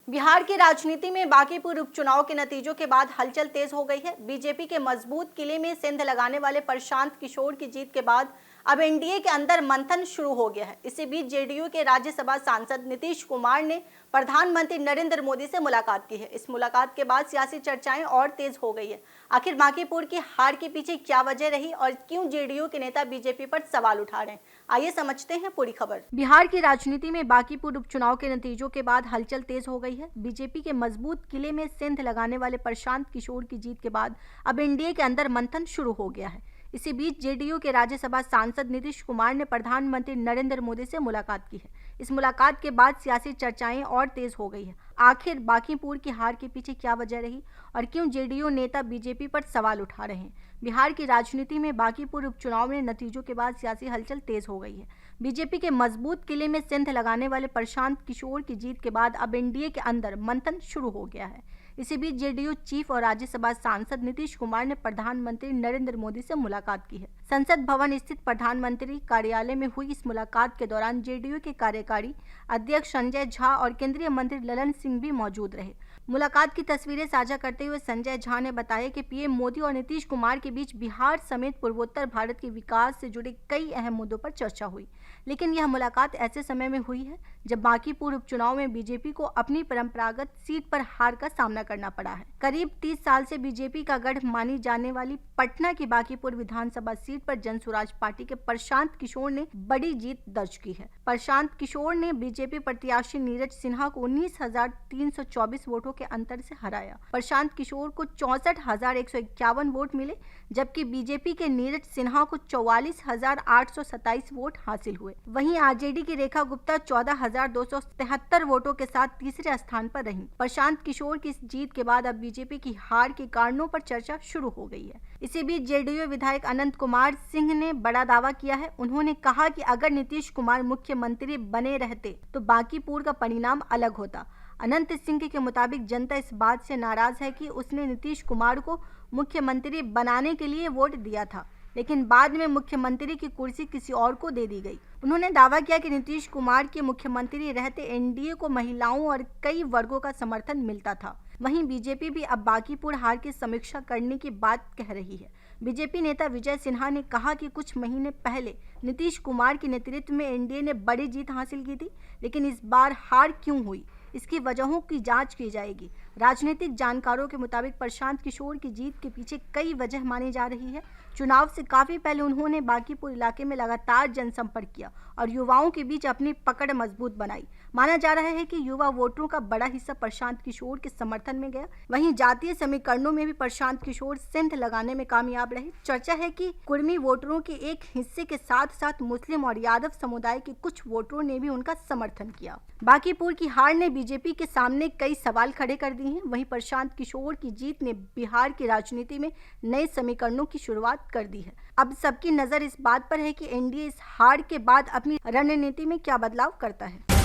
बिहार की राजनीति में बांकीपुर उपचुनाव के नतीजों के बाद हलचल तेज हो गई है। बीजेपी के मजबूत किले में सेंध लगाने वाले प्रशांत किशोर की जीत के बाद अब एनडीए के अंदर मंथन शुरू हो गया है। इसी बीच जेडीयू के राज्यसभा सांसद नीतीश कुमार ने प्रधानमंत्री नरेंद्र मोदी से मुलाकात की है। इस मुलाकात के बाद सियासी चर्चाएं और तेज हो गई है। आखिर बांकीपुर की हार के पीछे क्या वजह रही और क्यों जेडीयू के नेता बीजेपी पर सवाल उठा रहे हैं, आइए समझते हैं पूरी खबर। बिहार की राजनीति में बांकीपुर उपचुनाव के नतीजों के बाद हलचल तेज हो गई है। बीजेपी के मजबूत किले में सेंध लगाने वाले प्रशांत किशोर की जीत के बाद अब एनडीए के अंदर मंथन शुरू हो गया है। इसी बीच जेडीयू के राज्यसभा सांसद नीतीश कुमार ने प्रधानमंत्री नरेंद्र मोदी से मुलाकात की है। इस मुलाकात के बाद सियासी चर्चाएं और तेज हो गई है। आखिर बांकीपुर की हार के पीछे क्या वजह रही और क्यों जेडीयू नेता बीजेपी पर सवाल उठा रहे हैं। बिहार की राजनीति में बांकीपुर उपचुनाव में नतीजों के बाद सियासी हलचल तेज हो गई है। बीजेपी के मजबूत किले में सेंध लगाने वाले प्रशांत किशोर की जीत के बाद अब एनडीए के अंदर मंथन शुरू हो गया है। इसी बीच जेडीयू चीफ और राज्यसभा सांसद नीतीश कुमार ने प्रधानमंत्री नरेंद्र मोदी से मुलाकात की है। संसद भवन स्थित प्रधानमंत्री कार्यालय में हुई इस मुलाकात के दौरान जेडीयू के कार्यकारी अध्यक्ष संजय झा और केंद्रीय मंत्री ललन सिंह भी मौजूद रहे। मुलाकात की तस्वीरें साझा करते हुए संजय झा ने बताया कि पीएम मोदी और नीतीश कुमार के बीच बिहार समेत पूर्वोत्तर भारत के विकास से जुड़े कई अहम मुद्दों पर चर्चा हुई। लेकिन यह मुलाकात ऐसे समय में हुई है जब बांकीपुर उपचुनाव में बीजेपी को अपनी परंपरागत सीट पर हार का सामना करना पड़ा है। करीब 30 साल से बीजेपी का गढ़ मानी जाने वाली पटना की बांकीपुर विधानसभा सीट पर जनसुराज पार्टी के प्रशांत किशोर ने बड़ी जीत दर्ज की है। प्रशांत किशोर ने बीजेपी प्रत्याशी नीरज सिन्हा को 19,324 वोटों के अंतर से हराया। प्रशांत किशोर को 64,151 वोट मिले, जबकि बीजेपी के नीरज सिन्हा को 44,827 वोट हासिल हुए। वहीं आरजेडी की रेखा गुप्ता 14,273 वोटों के साथ तीसरे स्थान पर रहीं। प्रशांत किशोर की जीत के बाद अब बीजेपी की हार के कारणों पर चर्चा शुरू हो गई है। इसी बीच जेडीयू विधायक अनंत कुमार सिंह ने बड़ा दावा किया है। उन्होंने कहा कि अगर नीतीश कुमार मुख्यमंत्री बने रहते तो बांकीपुर का परिणाम अलग होता। अनंत सिंह के मुताबिक जनता इस बात से नाराज है कि उसने नीतीश कुमार को मुख्यमंत्री बनाने के लिए वोट दिया था, लेकिन बाद में मुख्यमंत्री की कुर्सी किसी और को दे दी गई। उन्होंने दावा किया कि नीतीश कुमार के मुख्यमंत्री रहते एनडीए को महिलाओं और कई वर्गों का समर्थन मिलता था। वहीं बीजेपी भी अब बांकीपुर हार की समीक्षा करने की बात कह रही है। बीजेपी नेता विजय सिन्हा ने कहा कि कुछ महीने पहले नीतीश कुमार के नेतृत्व में एनडीए ने बड़ी जीत हासिल की थी, लेकिन इस बार हार क्यों हुई, इसकी वजहों की जांच की जाएगी। राजनीतिक जानकारों के मुताबिक प्रशांत किशोर की जीत के पीछे कई वजह मानी जा रही है। चुनाव से काफी पहले उन्होंने बांकीपुर इलाके में लगातार जनसंपर्क किया और युवाओं के बीच अपनी पकड़ मजबूत बनाई। माना जा रहा है कि युवा वोटरों का बड़ा हिस्सा प्रशांत किशोर के समर्थन में गया। वहीं जातीय समीकरणों में भी प्रशांत किशोर सेंध लगाने में कामयाब रहे। चर्चा है कि कुर्मी वोटरों के एक हिस्से के साथ साथ मुस्लिम और यादव समुदाय के कुछ वोटरों ने भी उनका समर्थन किया। बांकीपुर की हार ने बीजेपी के सामने कई सवाल खड़े कर दिए हैं। वहीं प्रशांत किशोर की जीत ने बिहार की राजनीति में नए समीकरणों की शुरुआत कर दी है। अब सबकी नजर इस बात पर है कि एनडीए इस हार के बाद अपनी रणनीति में क्या बदलाव करता है।